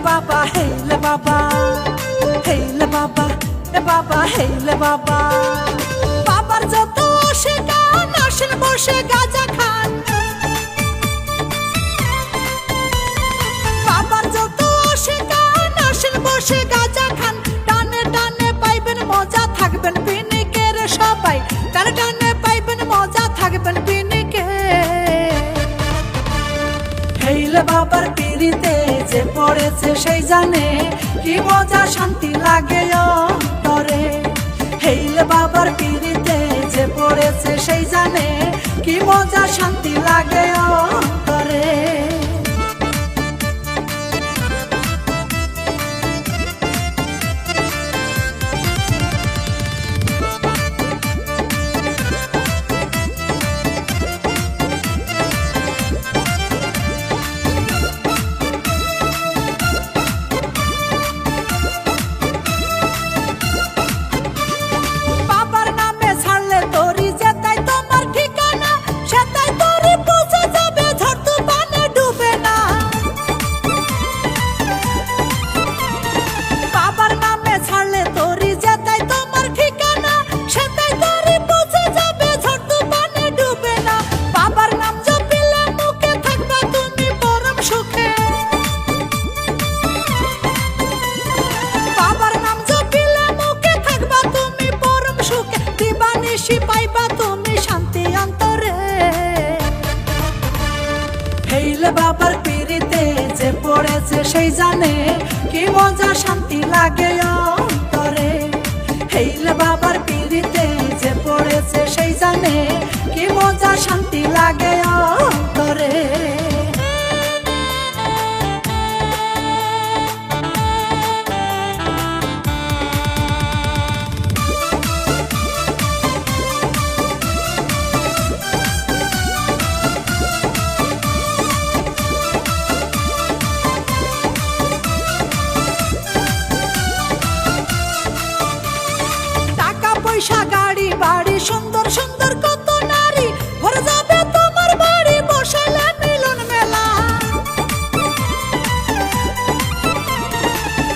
বাবা হেইলে বাবা, হেইলে বাবা, এ বাবা হেইলে বাবা। বাবার যত আসে গান আসেন বসে গাঁজা খান, বাবার যত আসে গান আসেন বসে গাঁজা খান। টানে টানে পাইবেন মজা থাকবেন পিনিকের সবাই, টানে টানে পাইবেন মজা থাকবেন পিনিকে। হেইলে বাবার পিড়িতে যে পড়েছে সেই জানে কি মজা শান্তি লাগে অন্তরে। হেইলে বাবার পিড়িতে যে পড়েছে সেই জানে কি মজা শান্তি লাগে অন্তরে। হেইলে বাবার পিড়িতে যে পড়েছে সেই জানে কি মজা শান্তি লাগে অন্তরে। হেইলে বাবার পিড়িতে যে পড়েছে সেই জানে কি মজা শান্তি লাগে অন্তরে। পয়সা গাড়ি বাড়ি সুন্দর সুন্দর কত নারী ভরে যাবে তোমার বাড়ি বসালে মিলন মেলা।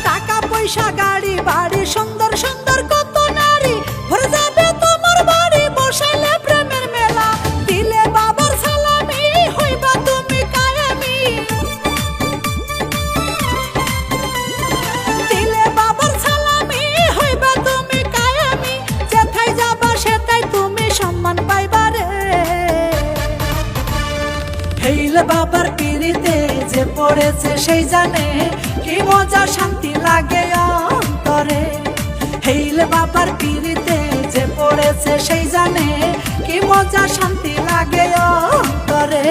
টাকা পয়সা গাড়ি বাড়ি সুন্দর সুন্দর কত নারী ভরে যাবে তোমার বাড়ি বসালে প্রেমের মেলা। দিলে বাবার সালামি হইবা তুমি কায়েমি, দিলে বাবার সালামি হইবা তুমি কায়েমি। যেথায় যাবা সেটাই তুমি সম্মান পাইবা রে। হেইলে বাবার পিড়িতে যে পড়েছে সেই জানে কি মজা শান্তি লাগে অন্তরে। হেইলে বাবার পিড়িতে যে পড়েছে সেই জানে কি মজা শান্তি লাগে অন্তরে।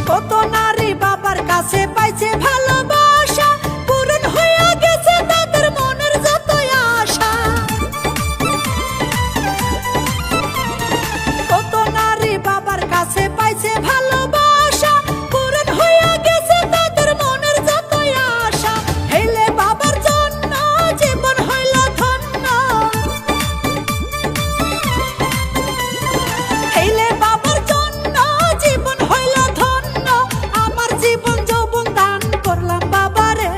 কত নারী বাবার কাছে পাইছে ভালোবাসা, পূরণ হইয়া গেছে তাদের মনের যত আশা। কত নারী বাবার কাছে পাইছে ভালোবাসা, পূরণ হইয়া গেছে তাদের মনের যত আশা। হেইলে বাবার জন্য জীবন হইল ধন্য, হেইলে বাবার জন্য জীবন হইল ধন্য। আমার জীবন যৌবন দান করলাম বাবারে।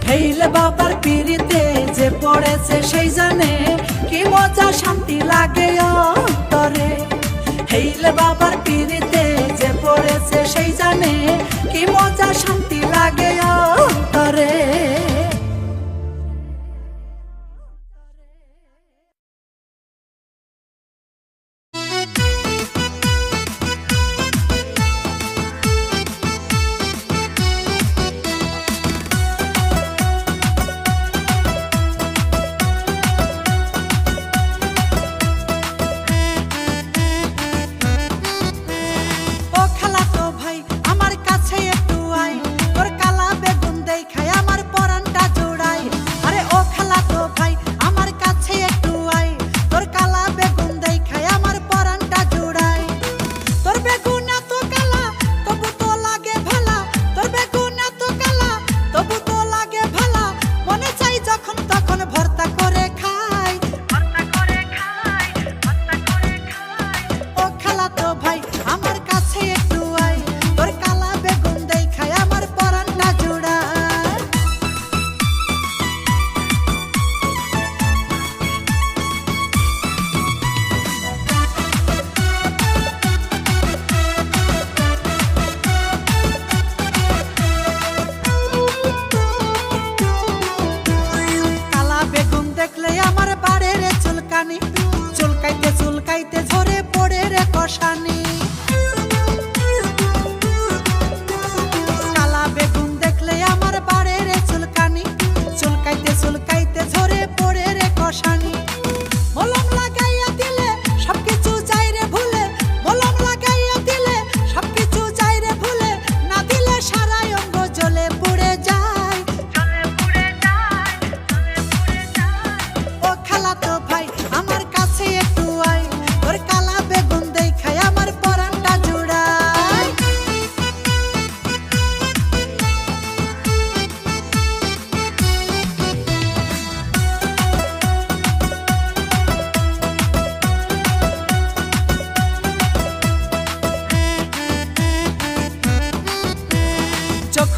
হেইলে বাবার পিড়িতে যে পড়েছে সেই জানে কি মজা শান্তি লাগে অন্তরে। হেইলে বাবার পিড়িতে যে পড়েছে সেই জানে কি মজা শান্তি লাগে অন্তরে।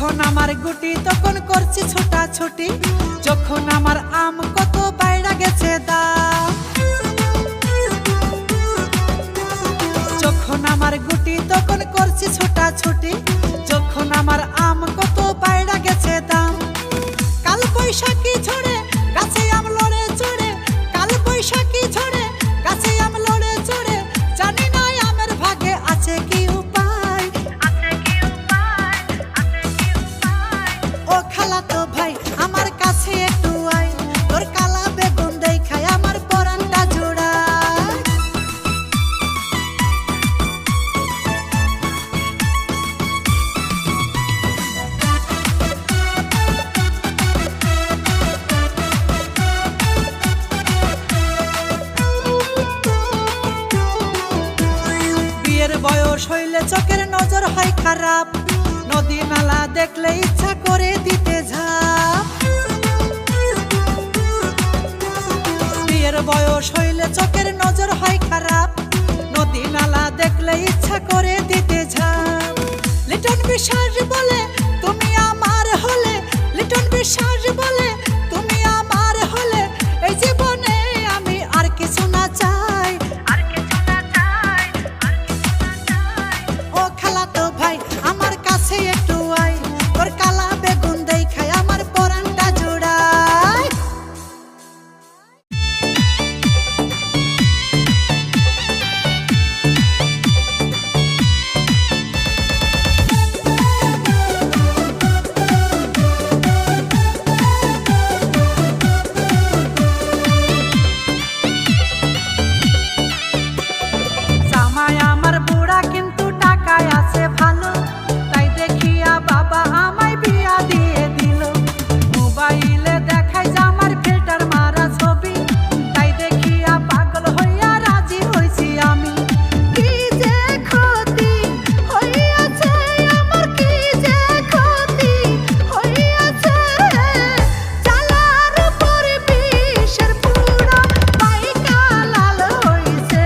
যখন আমার গুটি তখন করছি ছোটাছুটি, যখন আমার আম কত বাইরা গেছে দাম। যখন আমার গুটি তখন করছি ছোটাছুটি, যখন আমার আম কত বাইরা গেছে দাম। কাল বৈশাখী ঝড়ে গাছে আম লড়ে চড়ে, কাল বৈশাখী ঝড়ে গাছে আম লড়ে চড়ে, জানি না আমের ভাগে আছে কি উপায়। ও খালাতো ভাই আমার কাছে একটু আয়, তোর কালা বেগুন দেখায় আমার পরানটা জোড়ায়। বিয়ের বয়স হইলে চোখের নজর হয় খারাপ, নদী নালা দেখলে ইচ্ছা করে দিতে ঝাঁপ। বিয়ের বয়স হইলে চোখের নজর হয় খারাপ, নদী নালা দেখলে ইচ্ছা করে দিতে ঝাঁপ। লিটন বিশ্বাস বলে তুমি আমার হলে, লিটন বিশ্বাস বলে তুমি আমার হলে, এই জীবনে আমি আর কিছু না চাই। ও খালাতো ভাই আমার কাছে একটু আয়, তোর কালা বেগুন দেখায় আমার পরানটা জোড়ায়। জামাই আমার বুড়া কিন্তু টাকায় আছে ভালো, তাই দেখিয়া বাবা আমায় বিয়া দিয়ে দিল। মোবাইলে দেখায় জামার ফিল্টার মারা ছবি, তাই দেখিয়া পাগল হইয়া রাজি হইছি আমি। কি যে ক্ষতি হইয়াছে আমার, কি যে ক্ষতি হইয়াছে, জ্বালার উপর বিষের পুরা পাইকা লাল হইছে।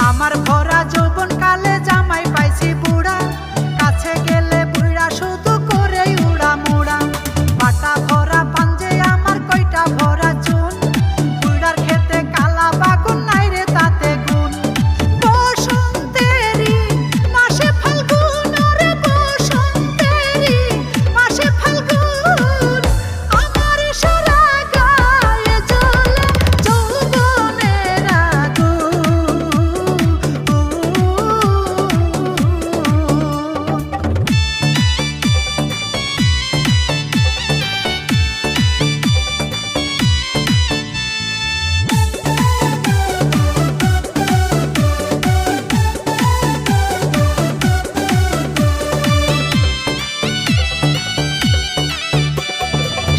আমার ভরা যৌবন কালে জামাই পাইছি বুড়া, কাছে গেলে বুড়া শুধু করে উড়া মুড়া। পাটা ভরা পাঞ্জে আমার কয়টা ভরা চুন, বুড়ার খেতে কালা বাগুন নাই রে তাতে গুণ। বসন্তেরি মাসে ফাল্গুন, ওরে বসন্তেরি মাসে ফাল্গুন, আমার সারা গায়ে জ্বলে যৌবনের আগুন।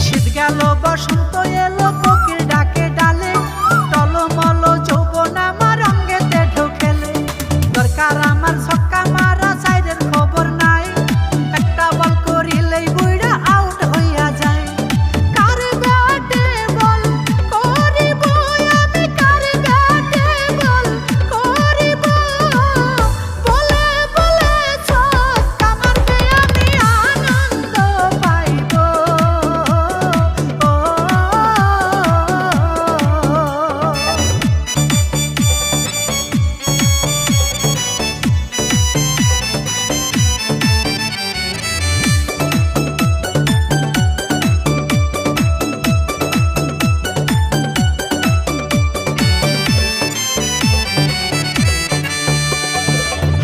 শীত গেল বসন্ত এলো কোকিল ডাকে ডালে, টলমল যৌবন আমার অঙ্গেতে ঢোকেলে। দরকার আমার ছক্কা মারা সাইডের খবর নাই, একটা বল করিলেই বুইড়া আউট হইয়া যায়। কার ব্যাটে বল করিব আমি, কার ব্যাটে বল করিব, বলে বলে ছক্কা মারতে আমি আনন্দ পাইব।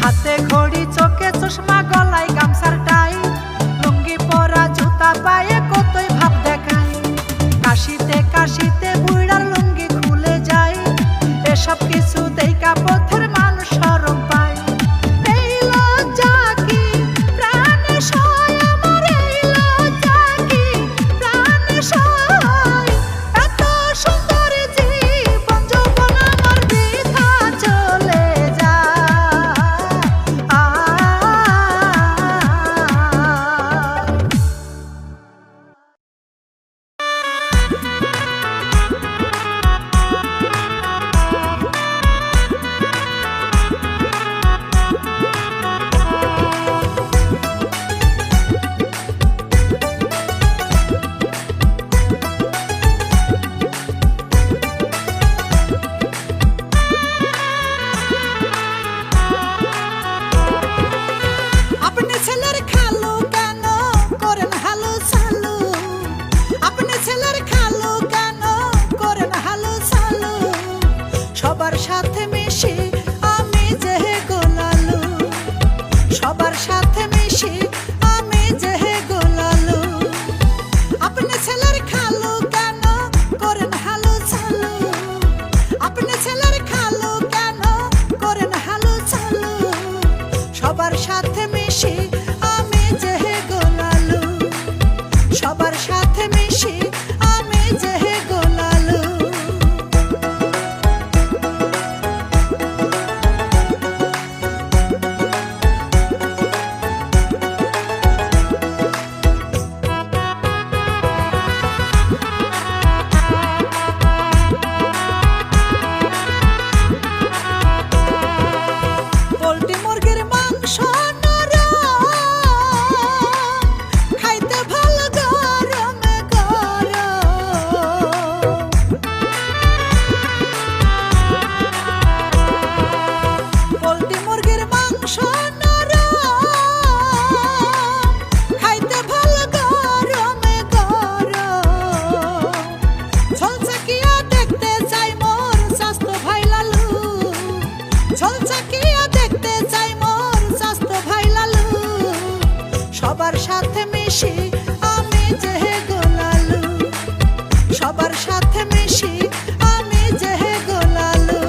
হাতে ঘড়ি চোখে চশমা গলায় গামছার টাই, লুঙ্গি পরা জুতা পায়ে কতই ভাব দেখায়। কাশিতে কাশিতে বুড়ার লুঙ্গি খুলে যায়, এসব কিছু দেখা পথের মানুষ শরম পায়। এই লজ্জা কি প্রাণে সয় আমার, এই লজ্জা কি প্রাণে সয়, এত সুন্দর জীবন ঝলসাকিয়া দেখতে চাই মোর স্বাস্থ্য ভাই লালু, ঝলসাকিয়া দেখতে চাই মোর স্বাস্থ্য ভাই লালু, সবার সাথে মিশি আমি যে গোলালু, সবার সাথে মিশি আমি যে গোলালু।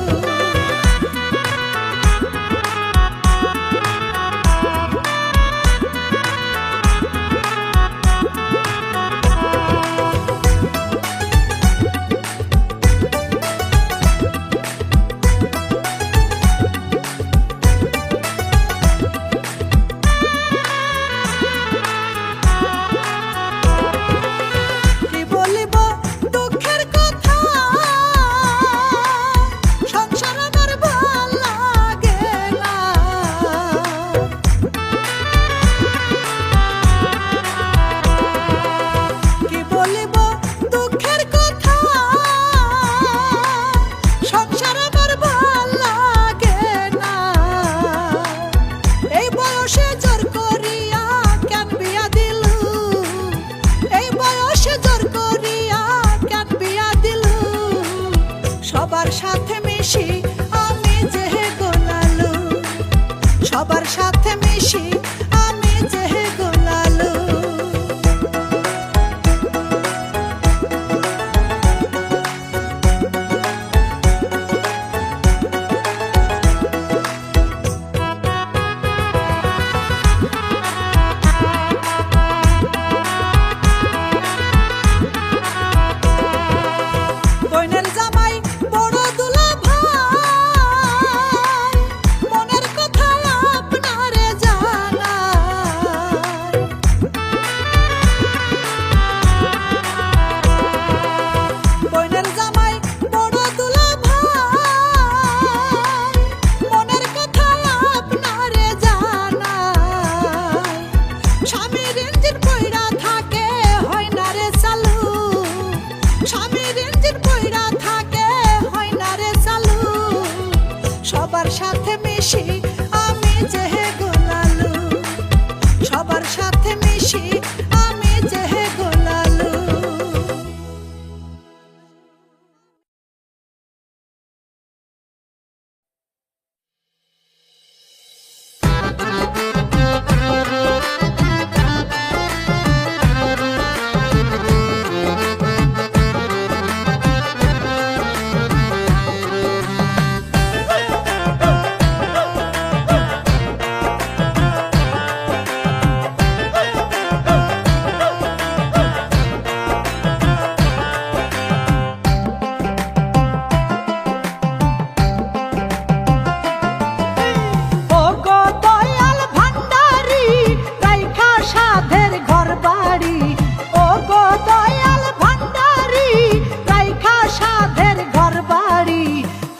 সবার সাথে মিশি আমি যে গোলালু, সবার সাথে মিশি আমি যে গোলালু। বইনের জামাই বড় দুলা ভাই, মনের কথা আপনারে জানাই। বইনের জামাই বড় দুলা ভাই, মনের কথা আপনারে জানাই। স্বামীর ইঞ্জিন পইড়া থাকে হয় না রে চালু, স্বামীর ইঞ্জিন পইড়া থাকে হয় না রে চালু, সবার সাথে মিশি আমি যে গোলালু, সবার সাথে মিশি আমি যে গোলালু।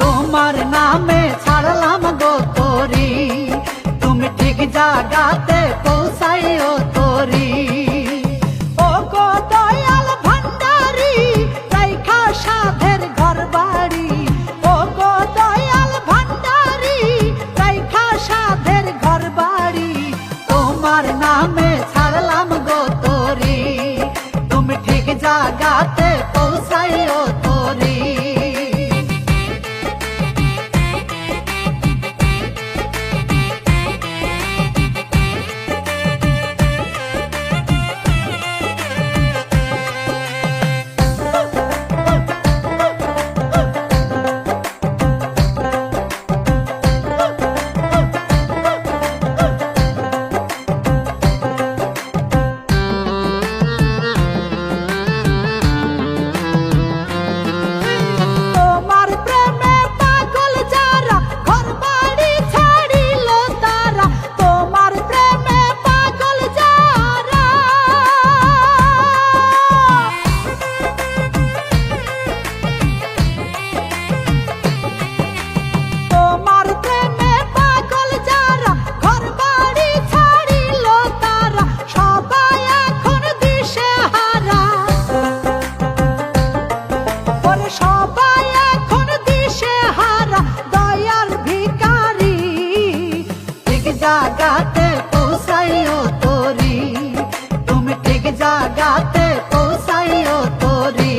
তোমার নামে ছাড়লাম গো তোরি, তুমি ঠিক জাগাতে পৌঁছাইও তোরি। ও গো দয়াল ভান্ডারি রাইখা সাধের ঘর বাড়ি, ও গো দয়াল ভান্ডারি রাইখা সাধের ঘর বাড়ি, তোমার নামে ছাড়লাম গো তোরি, তুমি ঠিক জাগাতে পৌঁছাইও তোরি। জাগাতে পৌঁছাইও তোরি, তুমি ঠিক জাগাতে পৌঁছাইও তোরি।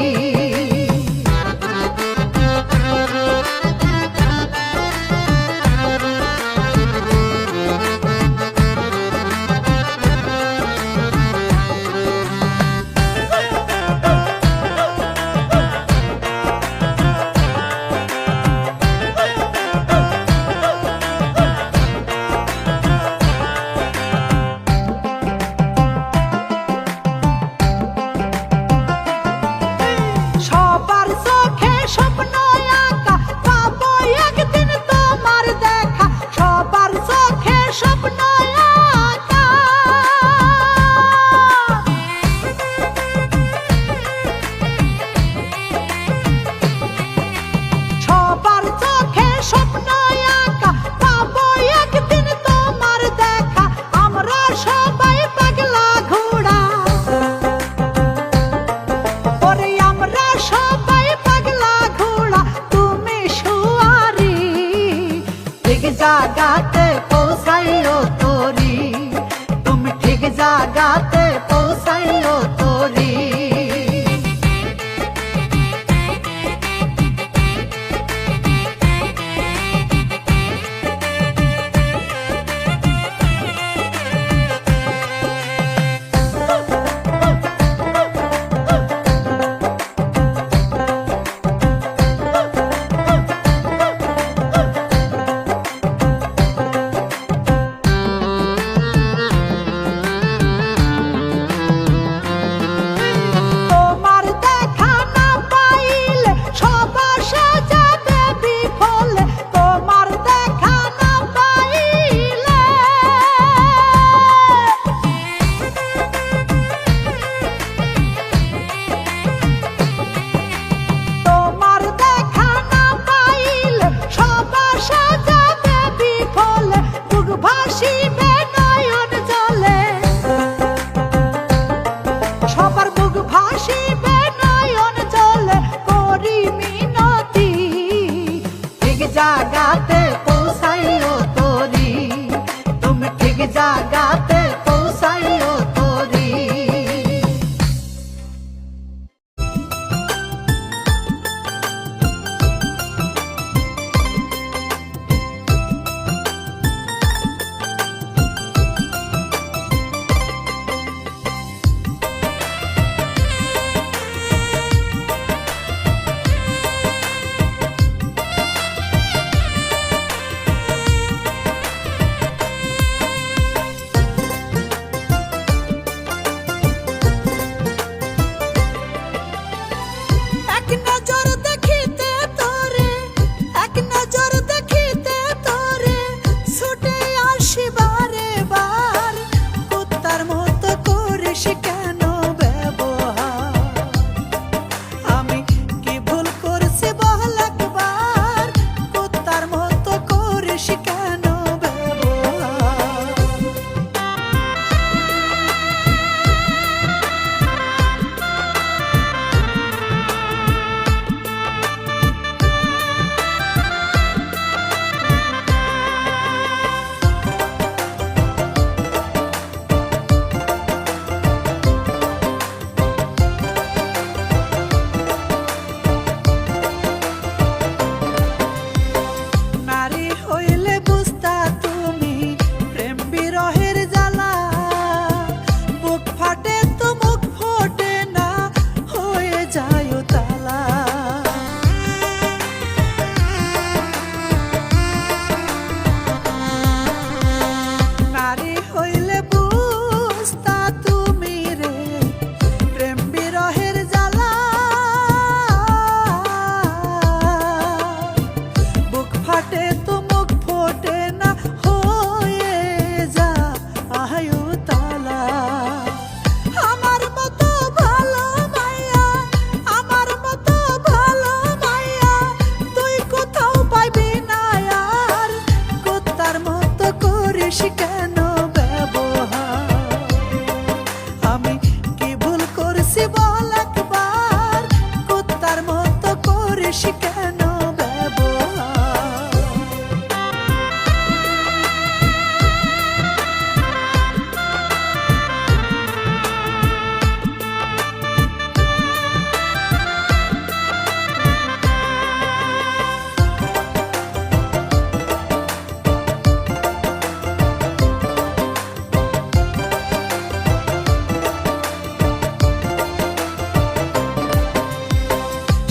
করিস কেন ব্যবহার?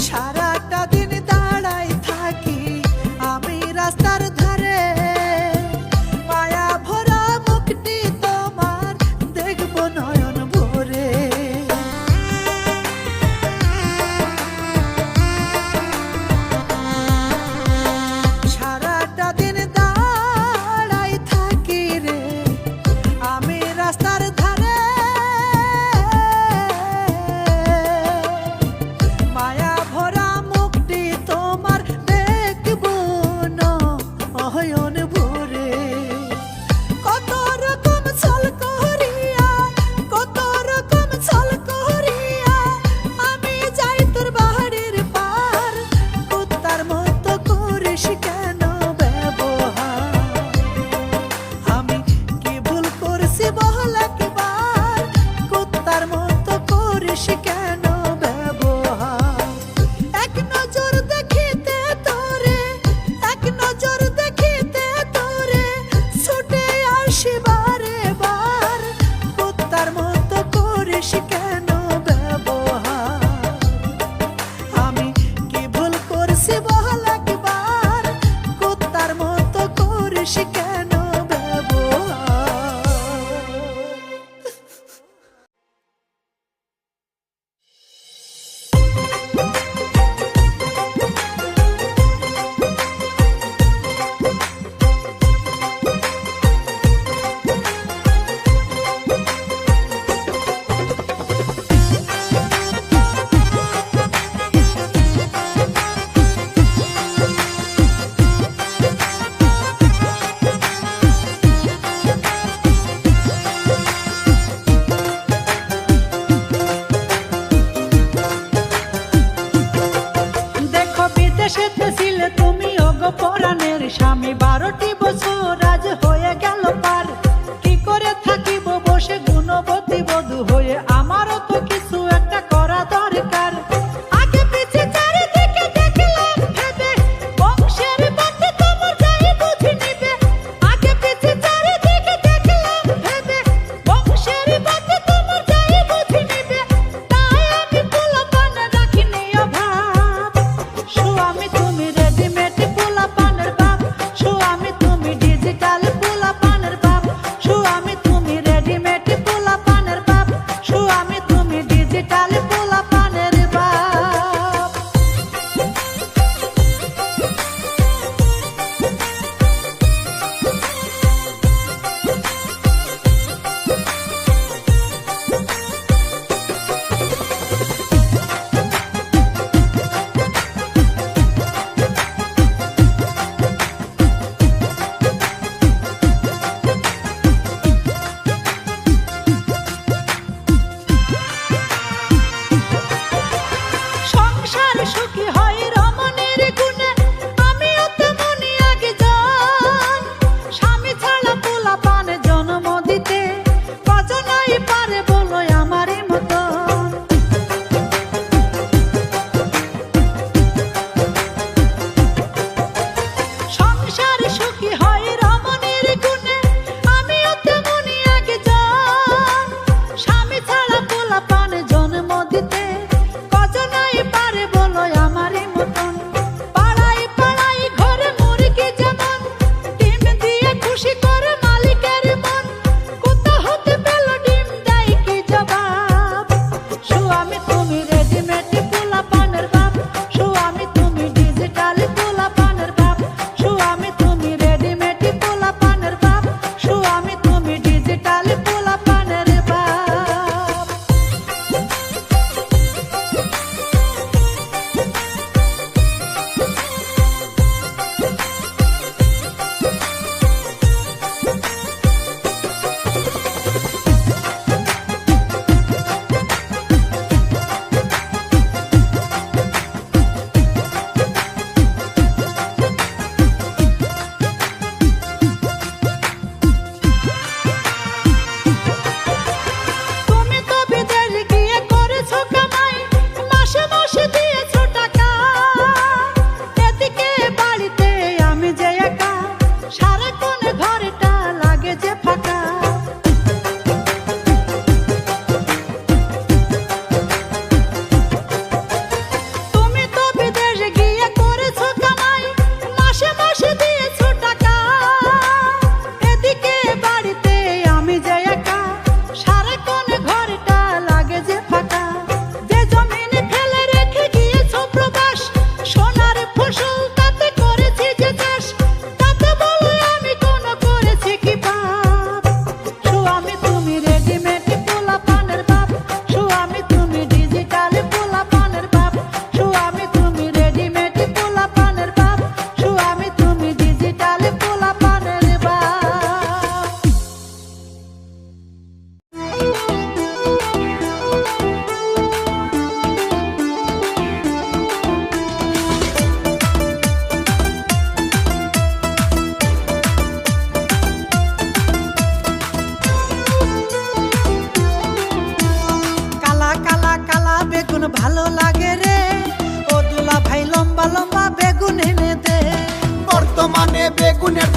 সারাটা দিন দাঁড়াই থাকি আমি রাস্তার ধারে, মায়া ভরা মুখটি তোমার দেখব নয়ন ভরে। সারাটা দিন দাঁড়াই থাকি রে আমি রাস্তার ধারে, মায়া ভরা মুখটি তোমার দেখব নয়ন ভরে। কত রকম ছল করিয়া, কত রকম ছল করিয়া আমি যাই তোর বাড়ির পার, কুত্তার মতো করিস কেন ব্যবহার? আমি কি ভুল করছি বল একবার, কুত্তার মতো করিস কেন ব্যবহার? এক নজর দেখিতে তোরে, এক নজর দেখিতে তোরে ছুটে আসি বারে বার, কুত্তার মতো করিস কেন ব্যবহার? আমি কি ভুল করছি বল একবার, কুত্তার মতো করিস কেন ব্যবহার? দেখো বিদেশেতে ছিলে তুমি ওগো পরাণের স্বামী, 12টি বছর আজ হয়ে গেল পার। কি করে থাকিব বসে গুণবতী বধূ হয়ে, আমারও তো কিছু একটা করা দরকার। আগে পিছে চারিদিকে দেখলাম ভেবে, বংশের পথে তোমার যাই বুঝি নিবে। আগে পিছে চারিদিকে দেখলাম ভেবে, বংশের পথে তোমার যাই বুঝি নিবে। তাই আমি পোলাপান রাখিনি অভাব, স্বামী তুমি রেডিমেড পোলাপানের বাপ, স্বামী তুমি ডিজিটাল পোলাপানের বাপ, স্বামী তুমি রেডিমেড পোলাপানের বাপ,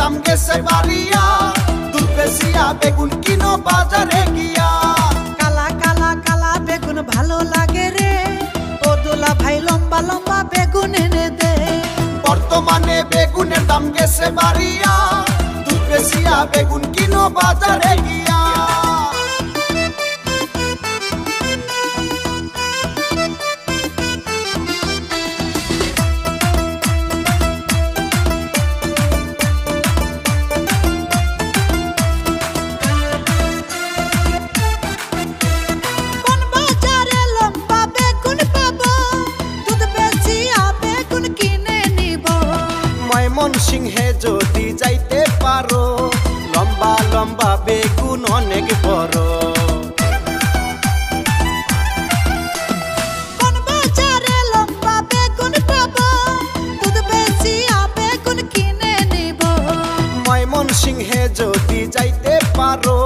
দাম গেছে বাড়িয়া, দুধ বেশিয়া বেগুন কিনো বাজারে গিয়া। কালা কালা কালা বেগুন ভালো লাগে রে, ও দুলা ভাই লম্বা লম্বা বেগুন এনে দে। বর্তমানে বেগুনের দাম গেছে বাড়িয়া, দুধ বেশিয়া বেগুন কিনো বাজারে গিয়া। ময়মনসিংহে যদি যাইতে পারো, লম্বা লম্বা বেগুন অনেক বড়। ময়মনসিংহে যদি যাইতে পারো,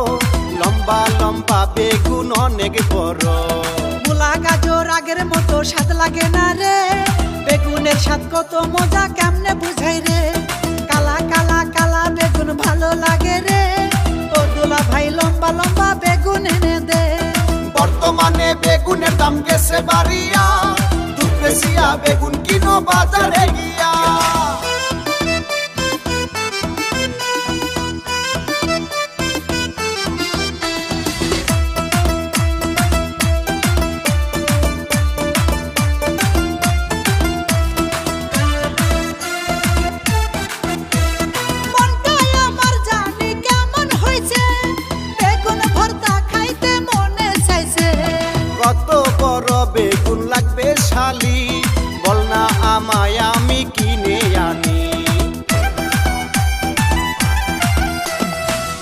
লম্বা লম্বা বেগুন অনেক বড়। মূলা গাজর আগের মতো স্বাদ লাগে না রে, বেগুনের স্বাদ কত মজা কেমনে বুঝাই রে। কালা কালা কালা বেগুন ভালো লাগে রে, ও দুলা ভাই লম্বা লম্বা বেগুন এনে দে। বর্তমানে বেগুনের দাম গেছে বাড়িয়া, দুধ বেশিয়া বেগুন কিনো বাজারে গিয়া। কত বড় বেগুন লাগবে শালি, বল না আমায় আমি কিনে আনি।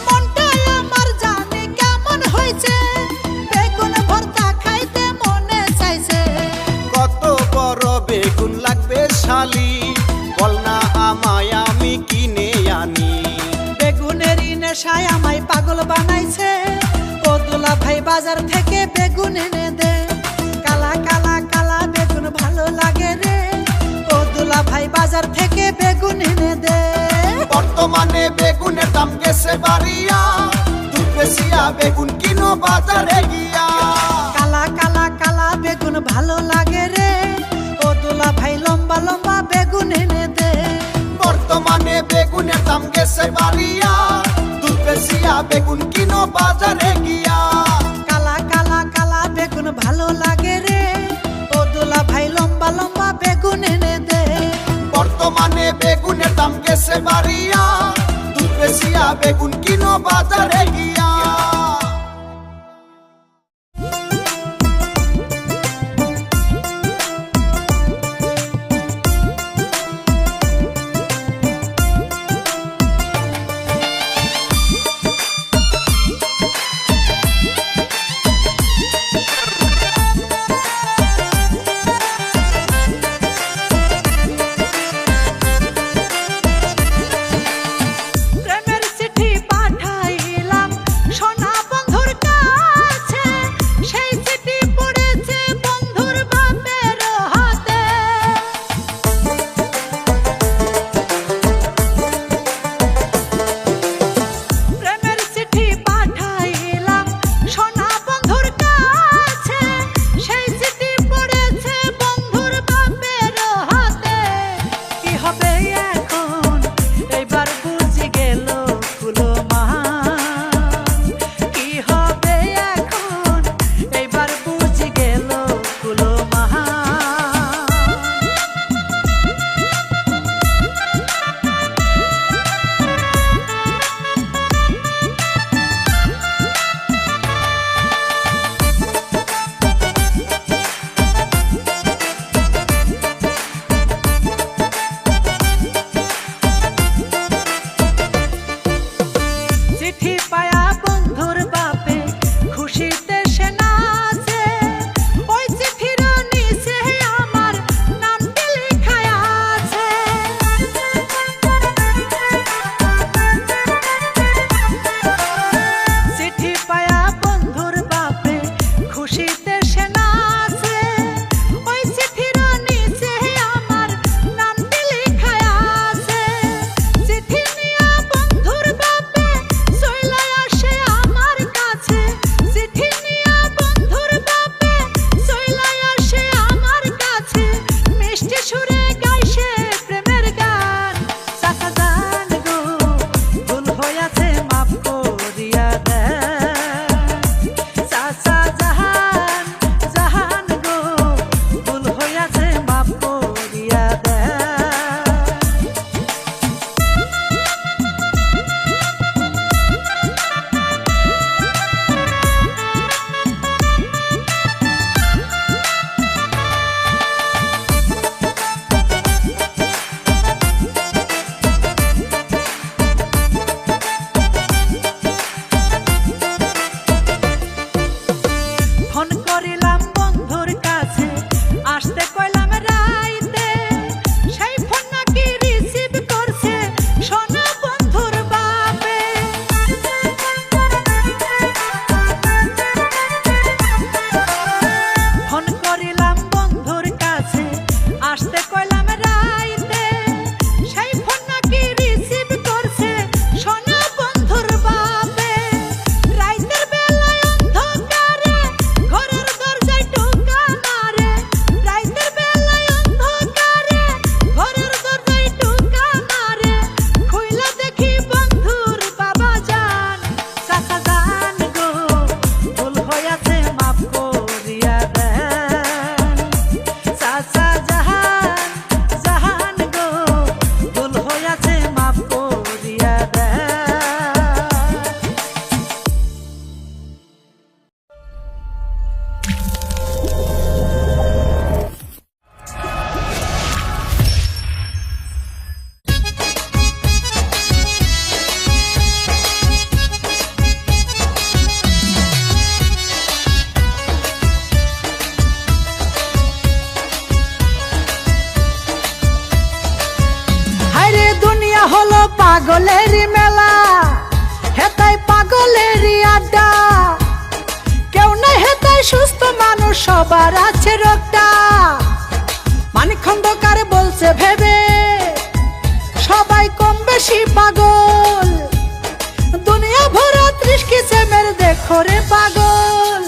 মনটাই আমার জানি কেমন হয়েছে, বেগুন ভর্তা খাইতে মনে চাইছে। কত বড় বেগুন লাগবে শালি, বল না আমায় আমি কিনে আনি। বেগুনেরই নেশায় আমায় পাগল বানাইছে, ও দুলা ভাই বাজার থেকে বেগুন এনে দে। কালা কালা কালা বেগুন ভালো লাগে রে, ও দুলা ভাই বাজার থেকে বেগুন এনে দে। বর্তমানে বেগুনের দাম গেছে বাড়িয়া, দুধ বেশিয়া বেগুন কিনো বাজারে গিয়া। কালা কালা কালা বেগুন ভালো লাগে রে, ও দুলা ভাই লম্বা লম্বা বেগুন এনে দে। বর্তমানে বেগুনের দাম গেছে বাড়িয়া, দুধ বেশিয়া বেগুন কিনো বাজারে গিয়া। কালা কালা কালা বেগুন ভালো লাগে রে, ও দুলা ভাই লম্বা লম্বা বেগুন এনে দে। বর্তমানে বেগুনের দাম গেছে বাড়িয়া, দুধ বেশিয়া বেগুন কিনো বাজারে গিয়া। প্রেমের চিঠি পাঠাইলাম পাগলেরই মেলা, হেতাই পাগলেরই আড্ডা। কেউ নাই হেতাই সুস্থ মানুষ, সবার আছে রোগটা। মানিক খন্দকার বলছে ভেবে, সবাই কম বেশি পাগল। দুনিয়া ভরা 30 কিসেমের দেখো রে পাগল।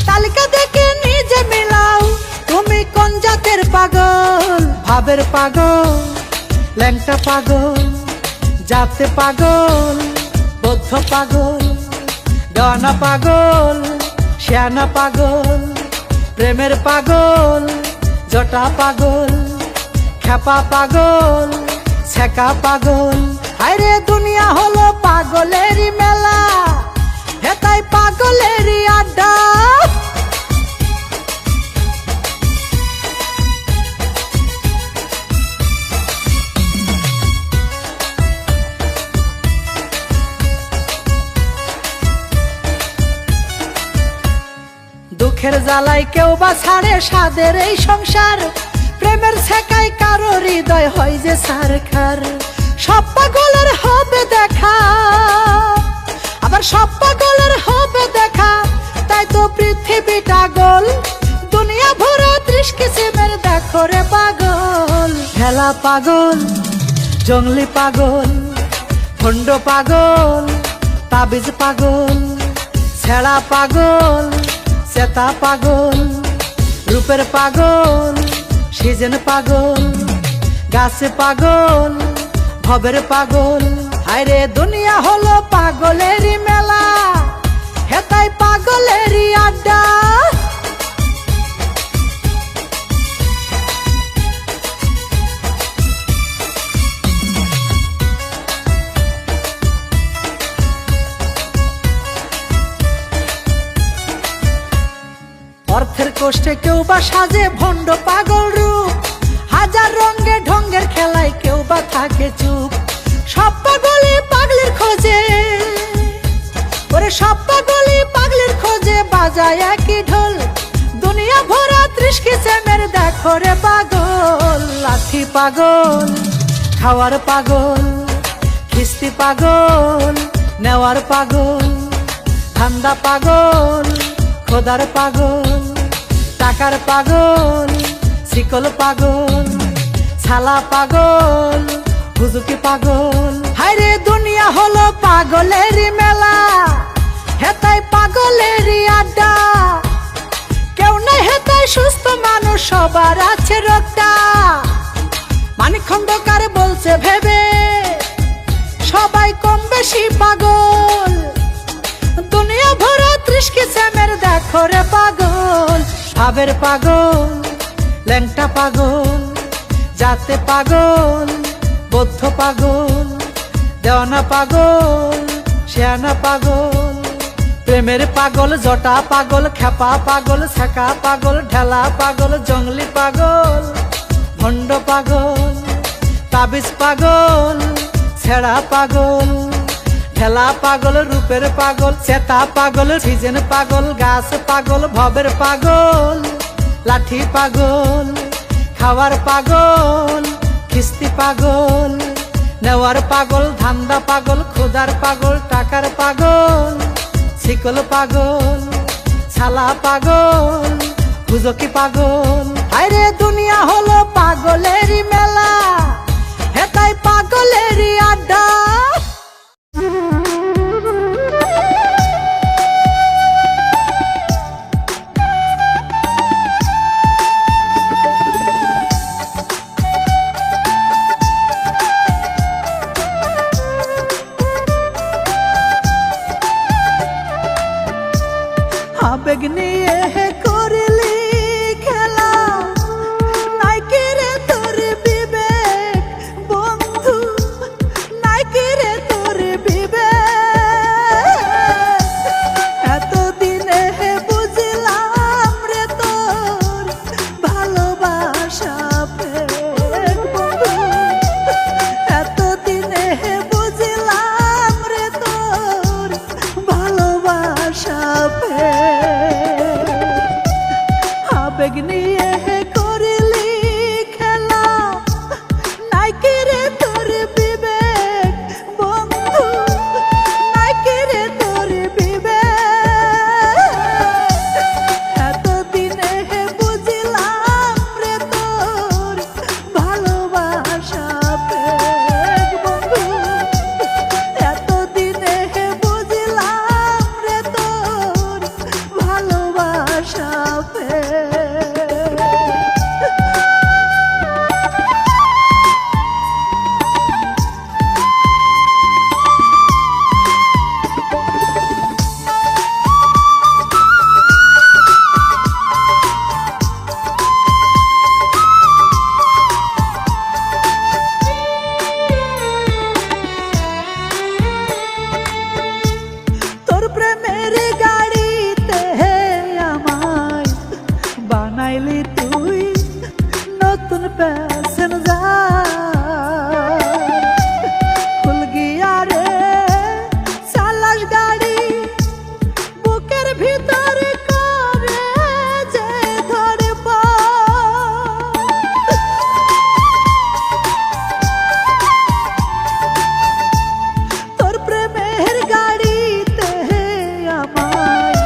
তালিকা দেখে নিজে মিলাও, তুমি কোন জাতের পাগল। ভাবের পাগল, ল্যাংটা পাগল, জাতে পাগল, বদ্ধ পাগল, ডানা পাগল, শ্যানা পাগল, প্রেমের পাগল, জটা পাগল, খেপা পাগল, ছেকা পাগল। আরে দুনিয়া হলো পাগলেরই মেলা, হেতাই পাগলেরই আড্ডা। দুঃখের জ্বালাই কেউ বা ছাড়ে স্বাদের এই সংসার, প্রেমের ছেকাই কারো হৃদয় হয় যে সারখার। সব পাগলের হবে দেখা, আবার সব পাগলের হবে দেখা, তাই তো পৃথিবীটা গোল। দুনিয়া ভরা 30 কিসিমের দেখো রে পাগল। ঠেলা পাগল, জঙ্গলি পাগল, ভণ্ড পাগল, তাবিজ পাগল, ছেঁড়া পাগল, চেতা পাগল, রূপের পাগল, সিজন পাগল, গাছে পাগল, ভবের পাগল। আরে দুনিয়া হলো পাগলেরই মেলা, হেতাই পাগলেরই আড্ডা। অর্থের কষ্টে কেউ বা সাজে ভণ্ড পাগল রূপ, হাজার রঙে ঢঙ্গের খেলায় কেউ বা থাকে চুপ। সব পাগলি পাগলির খোঁজে, ওরে সব পাগলি পাগলির খোঁজে, বাজায় একই ঢোল। দুনিয়া ভরা 30 কিসেমের দেখো রে পাগল। লাঠি পাগল, খাওয়ার পাগল, খিস্তি পাগল, নেওয়ার পাগল, ধান্দা পাগল, খোদার পাগল, টাকার পাগল, শিকল পাগল, ছালা পাগল, হুজুকি পাগল। হায়রে দুনিয়া হলো পাগলেরই মেলা, হেতাই পাগলেরই আড্ডা। কেউ নাই হেতাই সুস্থ মানুষ, সবার আছে রোগটা। মানিক খন্দকার বলছে ভেবে, সবাই কম বেশি পাগল। দুনিয়া ভরা 30 কিসেমের দেখো রে পাগল। ভাবের পাগল, ল্যাংটা পাগল, জাতে পাগল, বদ্ধ পাগল, দেওয়ানা পাগল, শ্যানা পাগল, প্রেমের পাগল, জটা পাগল, খেপা পাগল, ছেকা পাগল, ঢেলা পাগল, জঙ্গলি পাগল, ভণ্ড পাগল, তাবিজ পাগল, ছেঁড়া পাগল, ঠেলা পাগল, রূপের পাগল, চেতা পাগল, সিজন পাগল, গাছ পাগল, ভবের পাগল, লাঠি পাগল, খাওয়ার পাগল, খিস্তি পাগল, নেওয়ার পাগল, ধান্দা পাগল, খোদার পাগল, টাকার পাগল, শিকল পাগল, ছালা পাগল, হুজকি পাগল। আরে দুনিয়া হলো পাগলেরই মেলা, হেতাই পাগলেরই আড্ডা। আবেগ নিয়ে করলি খেলা, নাইকে রে প্যাসেঞ্জার ফুল গিয়া রে চালাস গাড়ি বুকের ভিতরে করে যে ধরবা তোর প্রেমের গাড়িতে আমায়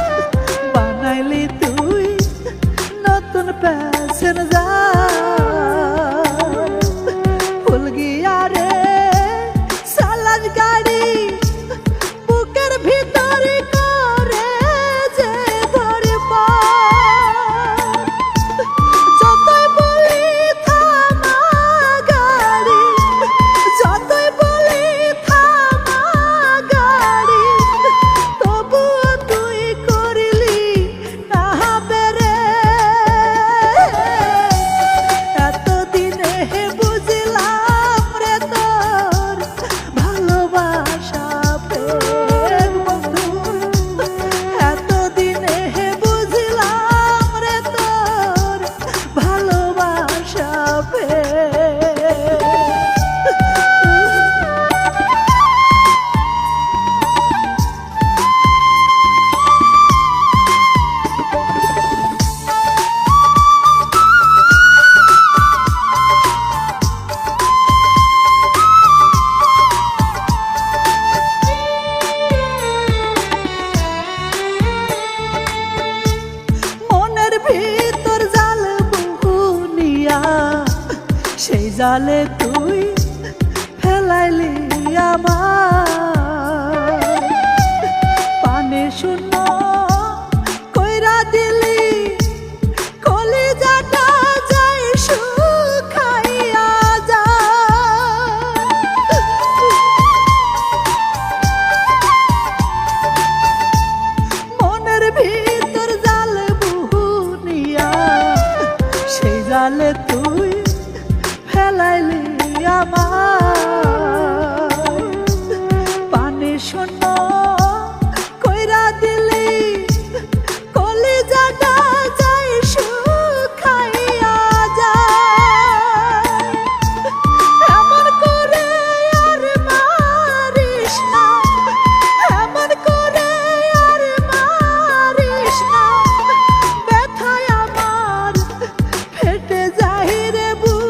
বানাইলি তুই নতুন প্যাসেঞ্জার ফুল গিয়া রে চালাস গাড়ি বুকের ভিতরে করে যে ধরবা যতই বলি থামা গাড়ি যতই বলি থামা গাড়ি তবুও তুই করিলি না বেরে এতদিনে বুঝলাম রে তোর ভালোবাসা প্রেম বন্ধু এতদিনে বুঝলাম রে তোর ভালোবাসা প্রেম মনের ভিতর জাল বুনিয়া সেই জালে তুই ফেলাইলি আমার পানে শূন্য কইরা দিলি কলিজাটা যাই শুকাইয়া যায় মনের ভিতর জাল বুনিয়া সেই জালে তুই ফেলাইলি আমার পানি শূন্য কইরা দিলি কলিজাটা যাই শুকাইয়া যায় এমন করে আর মারিস না এমন করে আর মারিস না ব্যথায় আমার ফেটে যায় রে বুক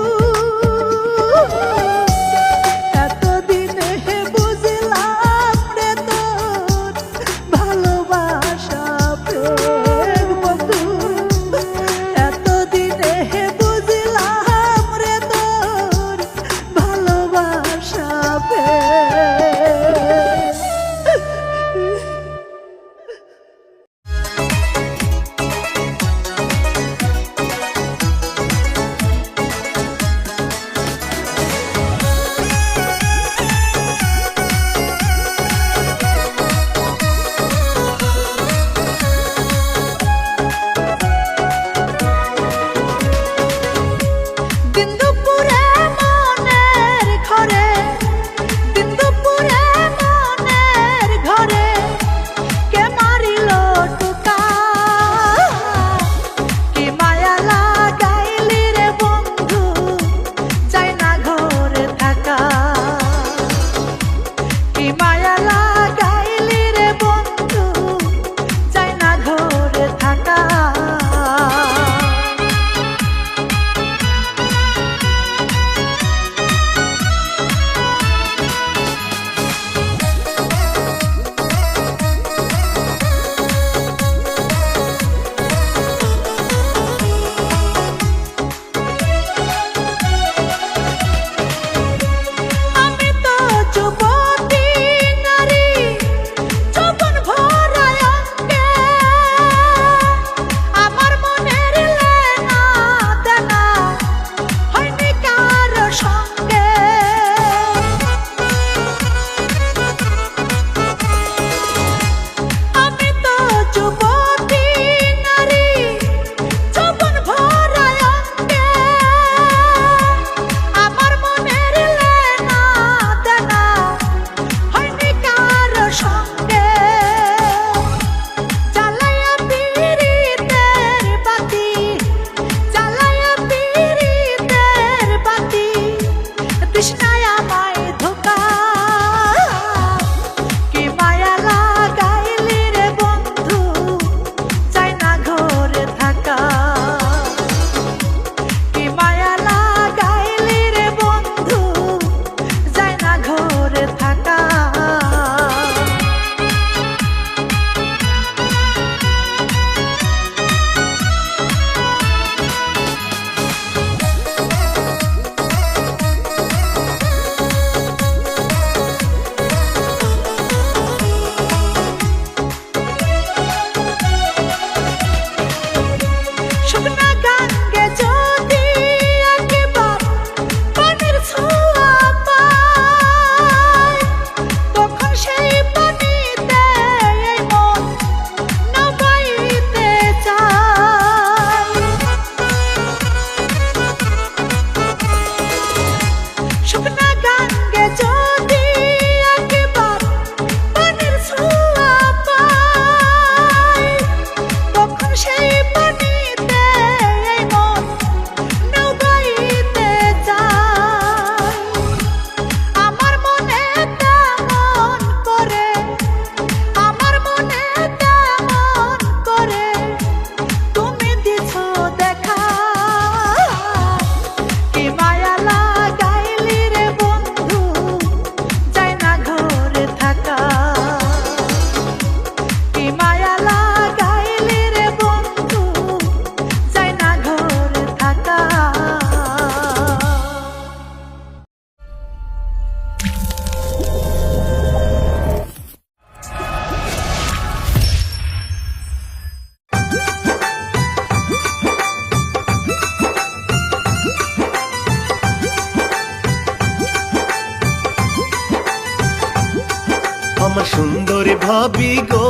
আমার সুন্দরী ভাবি গো,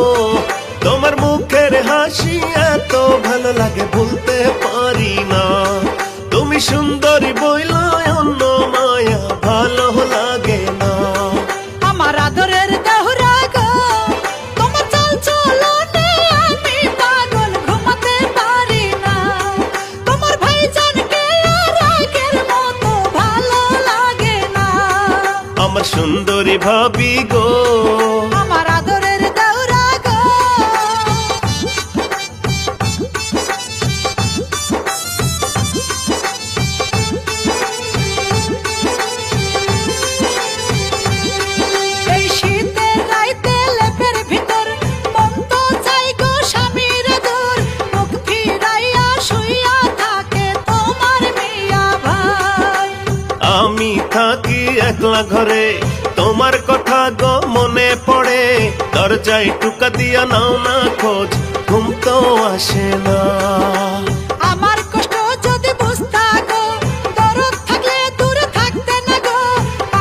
তোমার মুখের হাসি এত ভালো লাগে ভুলতে পারি না। তুমি সুন্দরী বইলা অন্য মায়া ভালো লাগে না। আমার আদরের দেহরা গো, তোমার চাল চলনে আমি পাগল ঘুমাতে পারি না। তোমার ভাইজানকে আর আগের মতো ভালো লাগে না। আমার সুন্দরী ভাবি গো, আমার আদরের দেহরা গো। এই শীতের রাইতে লেপের ভিতর মন তো চাই গো স্বামীর দূর, মুখ ফিরাইয়া শুইয়া থাকে তোমার মিয়া ভাই। আমি থাকি একলা ঘরে, তোমার কথা গো মনে পড়ে। দরজায় টুকা দিয়া নাও না খোঁজ, ঘুম তো আসে না। আমার কষ্ট যদি বুঝতা গো, দরদ থাকলে দূরে থাকতে না গো,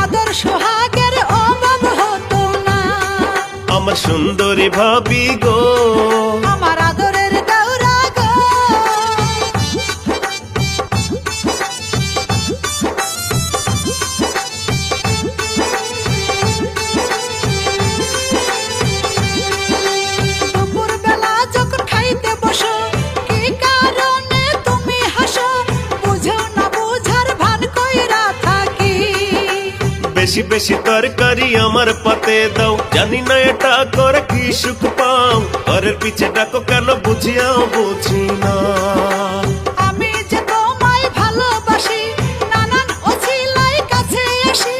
আদর সোহাগের অভাব হতো না। আমার সুন্দরী ভাবি গো, আমার আদরের দেওরা গো। দুপুরবেলা যখন খাইতে বসো, কি কারণে তুমি হাসো, বুঝো না বুঝার ভান কইরা থাকি। বেশি বেশি তরকারি আমার পাতে দাও, জানি না এটা করে কি সুখ পাও। ঘরের পিছে ডাকো কেন বুঝিয়াও বুঝি না। আমি যে তোমায় ভালোবাসি, নানান অছিলাই কাছে আসি,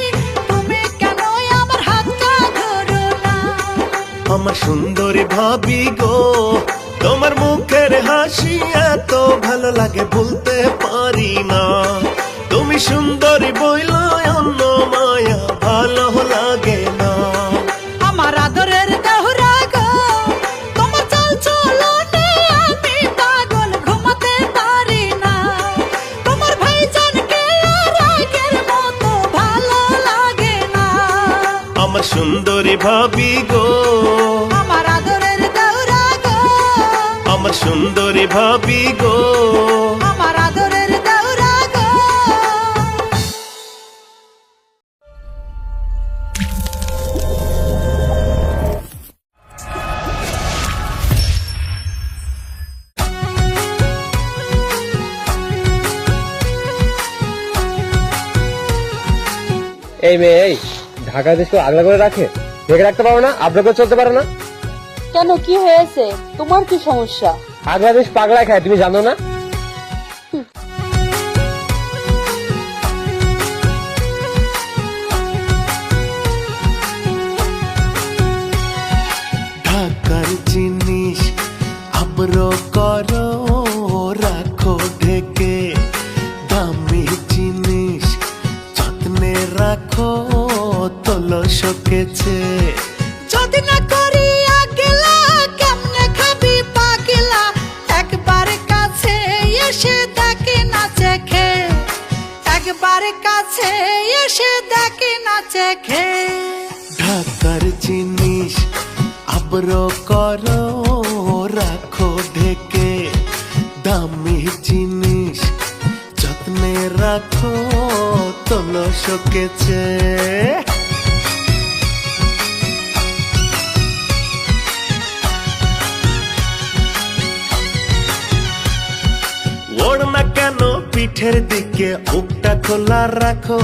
তুমি কেন আমার হাতটা ধরো না। আমার সুন্দরী ভাবি গো, তোমার মুখের হাসি এত ভালো লাগে ভুলতে পারি না। তুমি সুন্দরী বইলা অন্য মায়া ভালো লাগে না। আমার আদরের দেহরা গো, তোমার চাল চলনে আমি পাগল ঘুমাতে পারি না। তোমার ভাইজানকে আর আগের মতো ভালো লাগে না। আমার সুন্দরী ভাবি গো, আমার আদরের দেওরা গো। আমার সুন্দরী ভাবি গো। আমার আদরের দেওরা গো। এই মেয়ে, এই ঢাকা দেশ কেউ আগলা করে রাখে? ঢেকে রাখতে পারো না? আপনি করে চলতে পারো না? কেন, কি হয়েছে? তোমার কি সমস্যা? আগলা দেশ পাগলা খায়, তুমি জানো না? ঢাকার জিনিস আব্রো করো, রাখো ঢেকে। দামি জিনিস যত্নে রাখো, তোলো শোকেছে। যদি না করি আগলা, কেমনে খাবি পাগলা? একবার কাছে এসে দেখে নাচে খে, একবার কাছে এসে দেখে নাচে খে। ঢাকার জিনিস আব্রো করো, রাখো ঢেকে। দামি জিনিস যত্নে রাখো, তোলো শোকেছে। ওড়না কেন পিঠের দিকে বুকটা খোলা রাখো।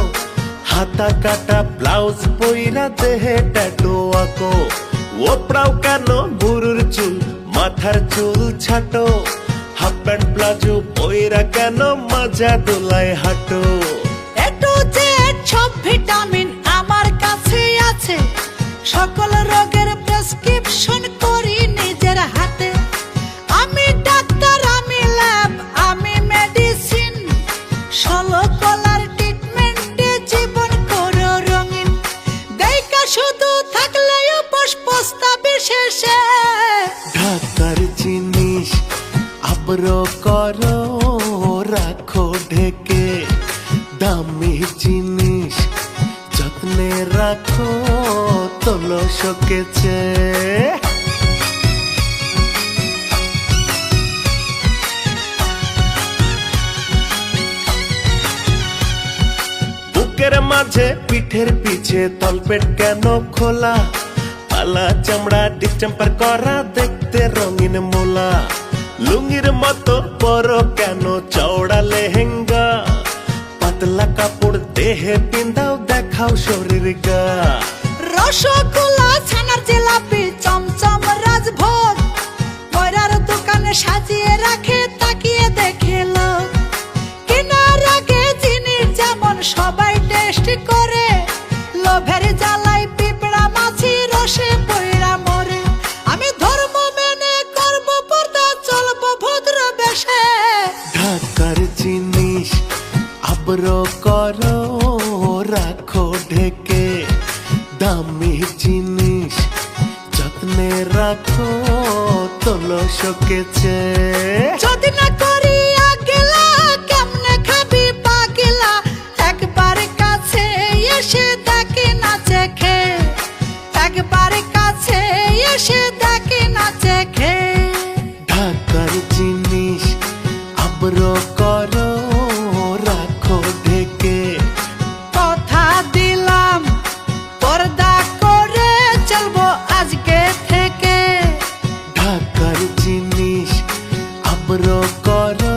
হাতা কাটা ব্লাউজ পইরা দেহে ট্যাটু আঁকো। ওপড়াও কেন বুড়ুর চুল, মাথার চুল ছাটো। হাফ প্যান্ট প্লাজো পইরা কেন মাজা দোলায় হাঁটো। একটু যে সব ভিটামিন আমার কাছে আছে, সকল রোগের প্রেসক্রিপশন করি নিজের হাতে। আমি ডাক্তার, আমি ল্যাব, আমি মেডিসিন, 16 কলার ট্রিটমেন্টে জীবন করো রঙিন। দেখা শুধু থাকলেও পুষ্পস্তা শেষে। ঢাকার জিনিস আব্রো করো, রাখো ঢেকে। দামি জিনিস যত্নে রাখো, তোলো শোকেছে। বুকের মাঝে পিঠের পিছে তলপেট কেন খোলা, পালা চামড়া ডিস্টেম্পার করা দেখতে রঙিন মোলা। লুঙ্গির মতো পরো কেন চওড়া লেহেঙ্গা, পাতলা কাপড় দেহে পিন্দাও দেখাও শরীর গা। রসগোল্লা ছানার জিলাপি চমচম রাজভোগ ময়রার দোকানে সাজিয়ে রাখে তাকিয়ে দেখে লোক। কেনার আগে জিনিস যেমন সবাই টেস্ট করে, লোভের জ্বালাই পিঁপড়া মাছি রসে পইড়া মরে। আমি ধর্ম মেনে করব পর্দা, চলবো ভদ্র বেশে। ঢাকার জিনিস আব্রো করো রাখো ঢেকে, দামি জিনিস যত্নে রাখো তোলো শোকেছে। যদি না করি আগেলা কেমনে খাবি পাগলা, একবার কাছে এসে দেখে নাচে খে, একবার কাছে এসে দেখে নাচে খে। ঢাকার জিনিস আব্রো করো রাখো ঢেকে, কথা দিলাম পর্দা করে চলবো আজকে থেকে। ঢাকার জিনিস আব্রো করো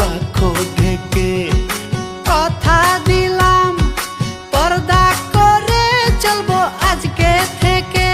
রাখো ঢেকে। কথা দিলাম পর্দা করে চলবো আজকে থেকে।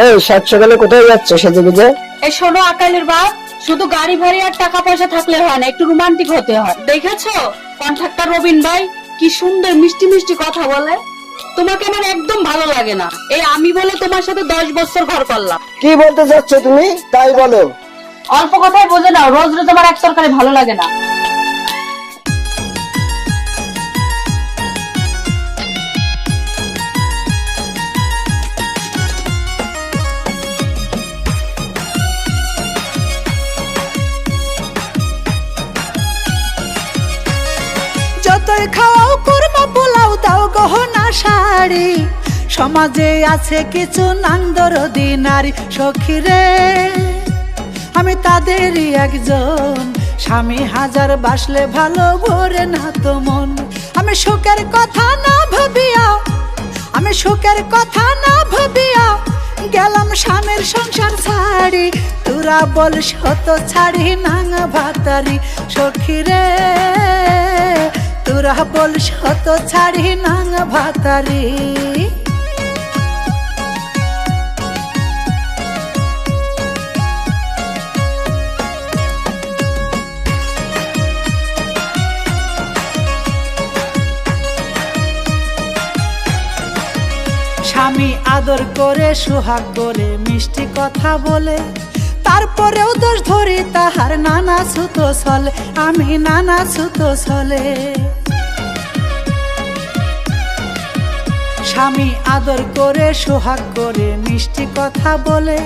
এই সাত সকালে কোথায় যাচ্ছ সেজে গুজে? এই শোনো আকালের বাপ, শুধু গাড়ি ভাড়ি আর টাকা পয়সা থাকলে হয় না, একটু রোমান্টিক হতে হয়। দেখেছো কন্ট্রাক্টর রবিন ভাই কি সুন্দর মিষ্টি মিষ্টি কথা বলে। তোমাকে আমার একদম ভালো লাগে না, এই আমি বলে তোমার সাথে 10 বছর ঘর করলাম। কি বলতে চাচ্ছ তুমি তাই বলো। অল্প কথায় বোঝে নাও, রোজ রোজ আমার এক তরকারি ভালো লাগে না। যতই খাওয়াও কুরমা পোলাও দাও গহনা শাড়ি, সমাজে আছে কিছু নান্দরদি নারী সখী রে। আমি তাদেরই একজন, স্বামী হাজার বাসলে ভালো ভরে না তো মন। আমি সুখের কথা না ভাবিয়া, আমি সুখের কথা না ভাবিয়া গেলাম স্বামীর সংসার ছাড়ি। তোরা বল শত ছাড়ি নাঙা ভাতারি সখী রে, তোরা বল শত ছাড়ি নাঙা ভাতারি। স্বামী আদর করে সুহাগ করে মিষ্টি কথা বলে, তারপরেও দোষ ধরি তাহার নানা ছুত চলে, আমি নানা ছুত চলে। স্বামী আদর করে সুহাগ করে মিষ্টি কথা বলে,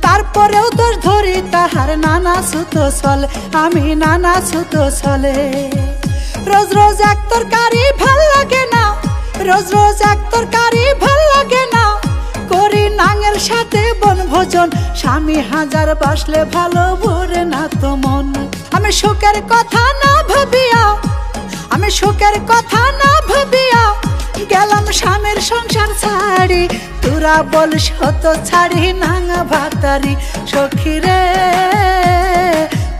তারপরেও দোষ ধরি তাহার নানা ছুত চলে, আমি নানা ছুত চলে। রোজ রোজ এক তরকারি ভাল লাগে না, রোজ রোজ এক তরকারি ভাল লাগে না, করি নাঙের সাথে বনভোজন। স্বামী হাজার বাসলে ভালো ভরে না তো মন। আমি সুখের কথা না ভাবিয়া, আমি সুখের কথা না ভাবিয়া গেলাম স্বামীর সংসার ছাড়ি। তোরা বল শত ছাড়ি নাঙা ভাতারি সখী রে,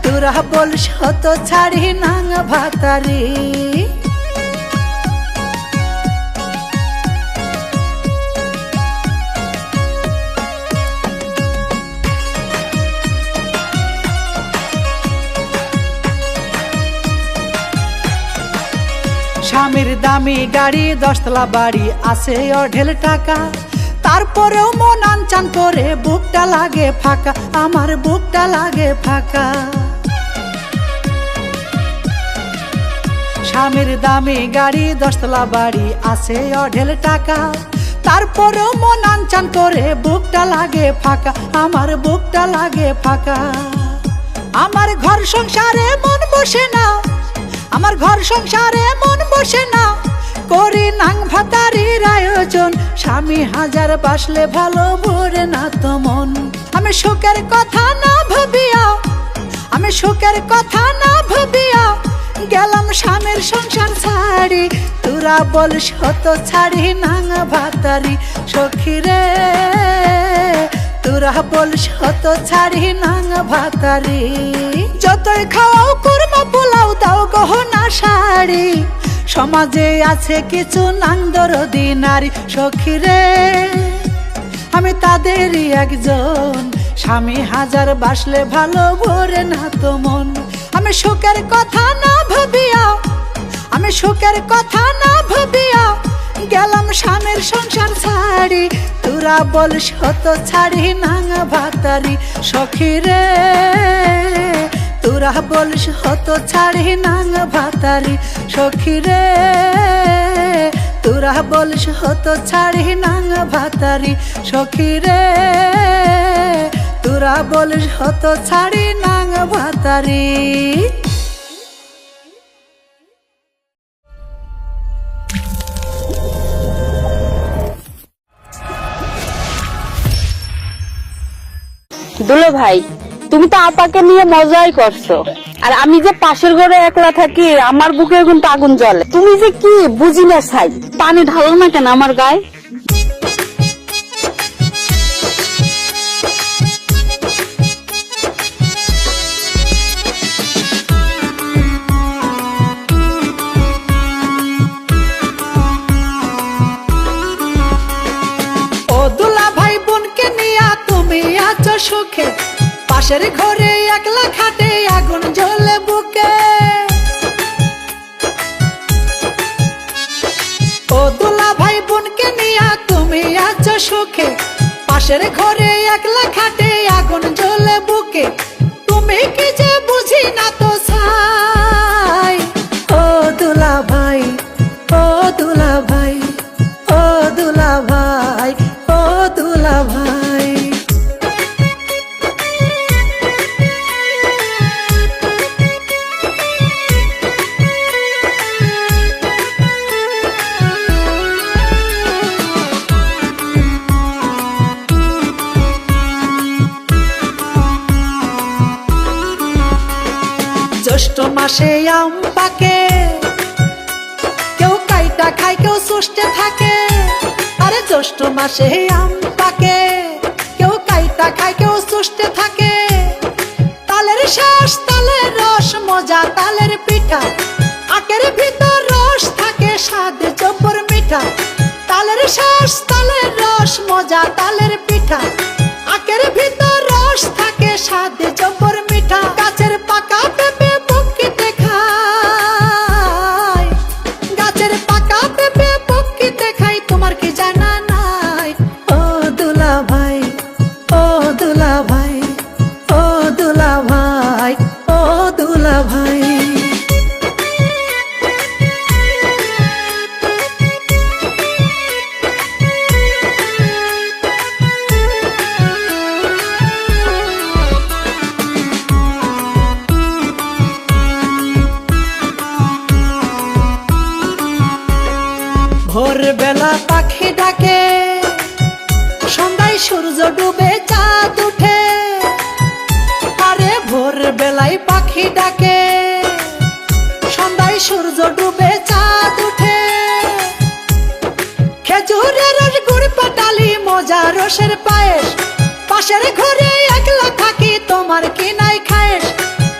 তোরা বল শত ছাড়ি নাঙা ভাতারি। স্বামীর দামি গাড়ি 10 তলা বাড়ি আছে অঢেল টাকা, তারপরেও মন আনচান করে বুকটা লাগে ফাঁকা, আমার বুকটা লাগে ফাঁকা। স্বামীর দামি গাড়ি 10 তলা বাড়ি আছে অঢেল টাকা, তারপরেও মন আনচান করে বুকটা লাগে ফাঁকা, আমার বুকটা লাগে ফাঁকা। আমার ঘর সংসারে মন বসে না, আমার ঘর সংসারে মন বসে না, করি নাং ভাতারির আয়োজন। স্বামী হাজার বাসলে ভালো ভরে না তো মন। আমি সুখের কথা না ভাবিয়া, আমি সুখের কথা না ভাবিয়া গেলাম স্বামীর সংসার ছাড়ি। তোরা বলিস হতো ছাড়ি নাং ভাতারি সখী রে, তোরা বলিস হতো ছাড়ি নাং ভাতারি। যতই খাওয়াও কুরমা পোলাও দাও গহনা শাড়ি, সমাজে আছে কিছু নাং দরদি নারী সখী রে, আমি তাদেরই একজন। স্বামী হাজার বাসলে ভালো ভরে না তো মন। আমি সুখের কথা না ভাবিয়া, আমি সুখের কথা না ভাবিয়া গেলাম স্বামীর সংসার ছাড়ি। তোরা বলিস হতো ছাড়ি নাং ভাতারি সখী রে, তোরা বলিস হতো ছাড়ি নাং ভাতারি সখী রে, তোরা বলিস হতো ছাড়ি নাং ভাতারি সখী রে, তোরা বলিস হতো ছাড়ি নাং ভাতারি। দুলে ভাই, তুমি তো আপাকে নিয়ে মজাই করছো, আর আমি যে পাশের ঘরে একলা থাকি আমার বুকে কিন্তু আগুন জ্বলে। তুমি যে কি বুঝি না ছাই, পানি ঢালো না কেন আমার গায়ে? ও দুলা ভাই বোনকে নিয়া তুমি আছো সুখে, পাশের ঘরে একলা খাটে আগুন জ্বলে বুকে। ও দুলা ভাই বোনকে নিয়া তুমি আছো সুখে, পাশের ঘরে একলা খাটে আগুন জ্বলে বুকে। তুমি কি যে বুঝি না তো ছাই, ও দুলা ভাই, ও দুলা ভাই, ও দুলা ভাই, ও দুলা ভাই। জ্যৈষ্ঠ মাসে আম পাকে, কেউ কাইটা খায় কেউ সুষ্টে থাকে। আরে জ্যৈষ্ঠ মাসে আম পাকে, কেউ কাইটা খায় কেউ সুষ্টে থাকে। তালের শ্বাস তালের রস মজা তালের পিঠা, আখের ভিতর রস থাকে স্বাদ জব্বর মিঠা। তালের শ্বাস তালের রস মজা তালের পিঠা, আখের ভিতর রস থাকে স্বাদ জব্বর মিঠা। গাছের পাকা পেঁপে পক্ষীতে খায়, গাছের পাকা পেঁপে পক্ষীতে খাই, তোমার কি জানা নাই? ও দুলা ভাই, ও দুলা ভাই, ও দুলা ভাই, ও দুলা ভাই। ভোরবেলা পাখি ডাকে, সন্ধ্যায় সূর্য ডুবে চাঁদ উঠে। আরে ভোরবেলায় পাখি ডাকে, সন্ধ্যায় সূর্য ডুবে চাঁদ উঠে। খেজুরের রস গুড় পাটালি মজা রসের পায়েস, পাশের ঘরে একলা থাকি তোমার কি নাই খায়েস।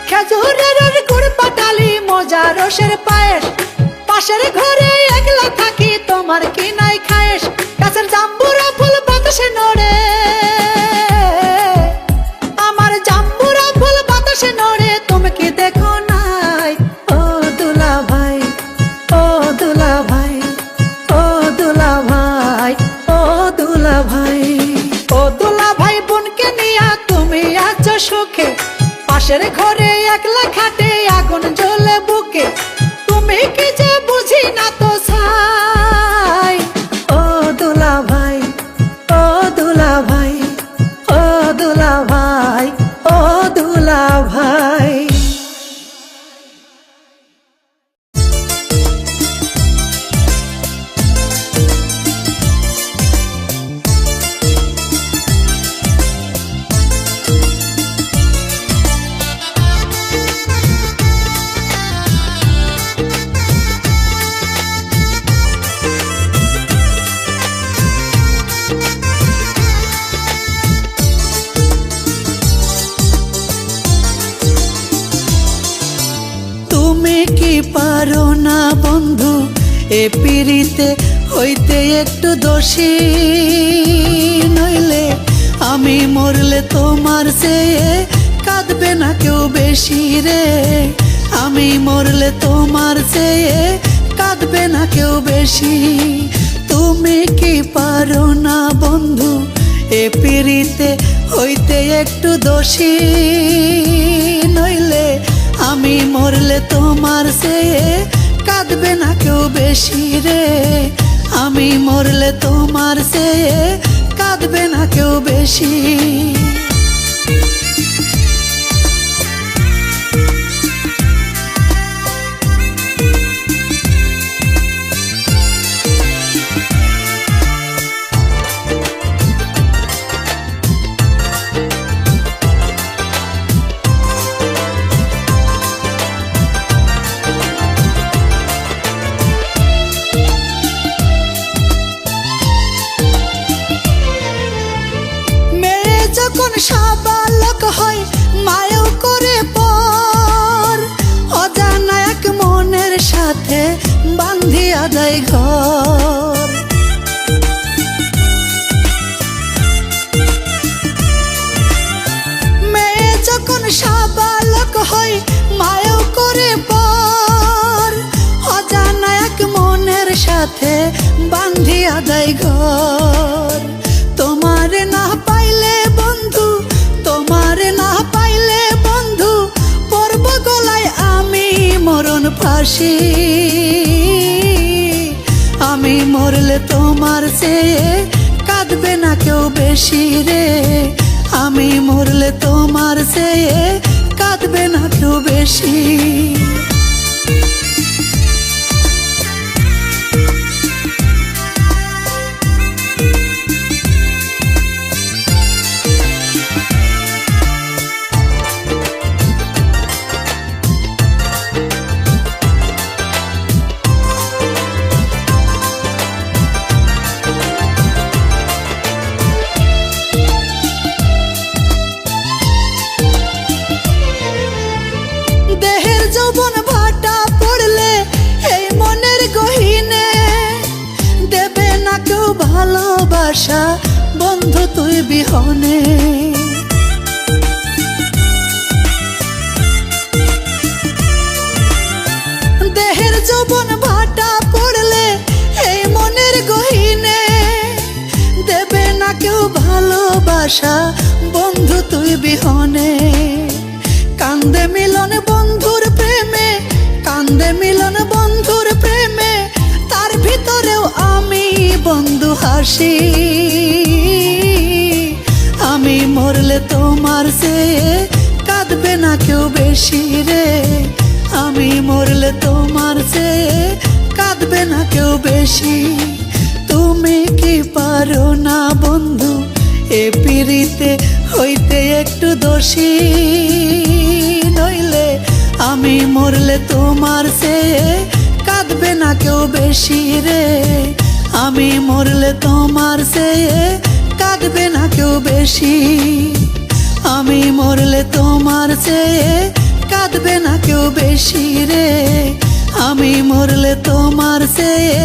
খেজুরের রস গুড় পাটালি মজা রসের পায়েস, পাশের ঘরে একলা থাকি তোমার কি নাই খায়েস। গাছের জাম্বুরা ফুল বাতাসে নড়ে, আমার জাম্বুরা ফুল বাতাসে নড়ে, তুমি কি দেখো নাই? ও দুলা ভাই, ও দুলা ভাই, ও দুলা ভাই, ও দুলা ভাই। ও দুলা ভাই বোনকে নিয়া তুমি আছো সুখে, পাশের ঘরে একলা খাটে আগুন জ্বলে বুকে। তুমি কি যে বুঝি না তো ছাই, ও দুলা ভাই। এ পিরিতে হইতে একটু দোষী, নইলে আমি মরলে তোমার চেয়ে কাঁদবে না কেউ বেশি রে। আমি মরলে তোমার চেয়ে কাঁদবে না কেউ বেশি। তুমি কি পারো না বন্ধু এ পিরিতে হইতে একটু দোষী, নইলে আমি মরলে তোমার চেয়ে কাঁদবে না কেউ বেশি রে। আমি মরলে তোমার চেয়ে কাঁদবে না কেউ বেশি। যখন সাবালক হয় মায়াও করে পর, অজানা এক মনের সাথে বান্ধিয়া যায় ঘর। মেয়ে যখন সাবালক হয় মায়াও করে পর, অজানা এক মনের সাথে বান্ধিয়া যায় ঘর। তোমার না পাইলে বন্ধু, তোমার না পাইলে বন্ধু, পড়ব গলায় আমি মরণ ফাঁসি। আমি মরলে তোমার চেয়ে কাঁদবে না কেউ বেশি রে। আমি মরলে তোমার চেয়ে কাঁদবে না কেউ বেশি। যৌবন ভাটা পড়লে এই মনের গহিনে, দেবে না কেউ ভালোবাসা বন্ধু তুই বিহনে। দেহের যৌবন ভাটা পড়লে এই মনের গহিনে, দেবে না কেউ ভালোবাসা বন্ধু তুই বিহনে। কান্দে মিলন বন্ধুর প্রেমে, কান্দে মিলন বন্ধুর প্রেমে, তার ভিতরেও আমি বন্ধু হাসি। আমি মরলে তোমার চেয়ে কাঁদবে না কেউ বেশি রে। আমি মরলে তোমার চেয়ে কাঁদবে না কেউ বেশি। তুমি কি পারো না বন্ধু এ পিরিতে হইতে একটু দোষী, নইলে আমি মরলে তোমার চেয়ে কাঁদবে না কেউ বেশি রে। আমি মরলে তোমার চেয়ে কাঁদবে না কেউ বেশি। আমি মরলে তোমার চেয়ে কাঁদবে না কেউ বেশি রে। আমি মরলে তোমার চেয়ে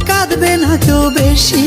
কাঁদবে না কেউ বেশি।